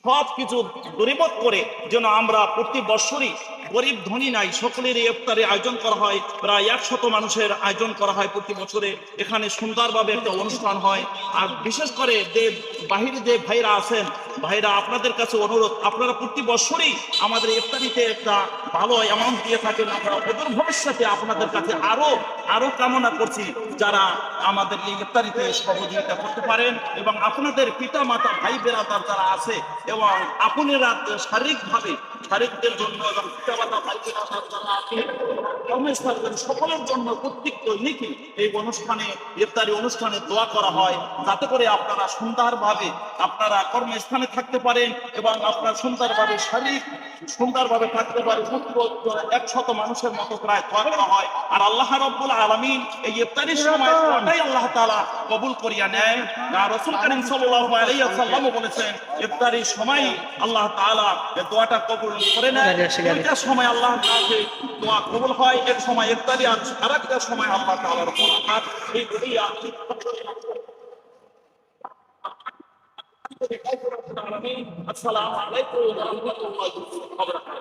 সব কিছু দূরীভূত করে যেন আমরা প্রতি বছরই গরিব ধনী নাই সকলের ইফতারে আয়োজন করা হয়। প্রায় 100 মানুষের আয়োজন করা হয় প্রতি বছরে। এখানে সুন্দরভাবে একটা অনুষ্ঠান হয়। আর বিশেষ করে যে বাহিরে যে ভাইরা আছেন, ভাইরা আপনাদের কাছে অনুরোধ, আপনারা প্রতি বছরই আমাদের ইফতারিতে একটা ভালো অ্যামাউন্ট দিয়ে থাকেন। আমরা অদূর ভবিষ্যতে আপনাদের কাছে আরো কামনা করছি যারা আমাদের এই ইফতারিতে সহযোগিতা করতে পারেন, এবং আপনাদের পিতা মাতা ভাই বেরাদার যারা আছে এবং আপনারা শারীরিকদের জন্য এবং পিতা মাতা ভাই বেরাদার যারা আছে সকলের জন্য প্রত্যেক দৈনিকই এই অনুষ্ঠানে ইফতারি অনুষ্ঠানে দোয়া করা হয়, যাতে করে আপনারা সুন্দরভাবে আপনারা কর্মস্থানে থাকতে পারেন এবং আপনারা সুন্দরভাবে থাকতে পারে। 100 মানুষের মতো প্রায় দোয়া করা হয়। আর আল্লাহ রাব্বুল আলামিন এই ইফতারির সময় দোয়াটাই আল্লাহ তাআলা কবুল করিয়া নেয়। রাসূল করিম সাল্লাল্লাহু আলাইহি ওয়াসাল্লাম বলেছেন, ইফতারির সময় আল্লাহ তাআলা এই দোয়াটা কবুল করে নেয়। একটা সময় আল্লাহ তাআলা দোয়া কবুল হয়, এক সময় ইফতারি, আর আরেকটা সময় আল্লাহ তাআলার রহমত। এই দুইয়া আসসালামু আলাইকুম ওয়া রাহমাতুল্লাহি ওয়া বারাকাতুহু।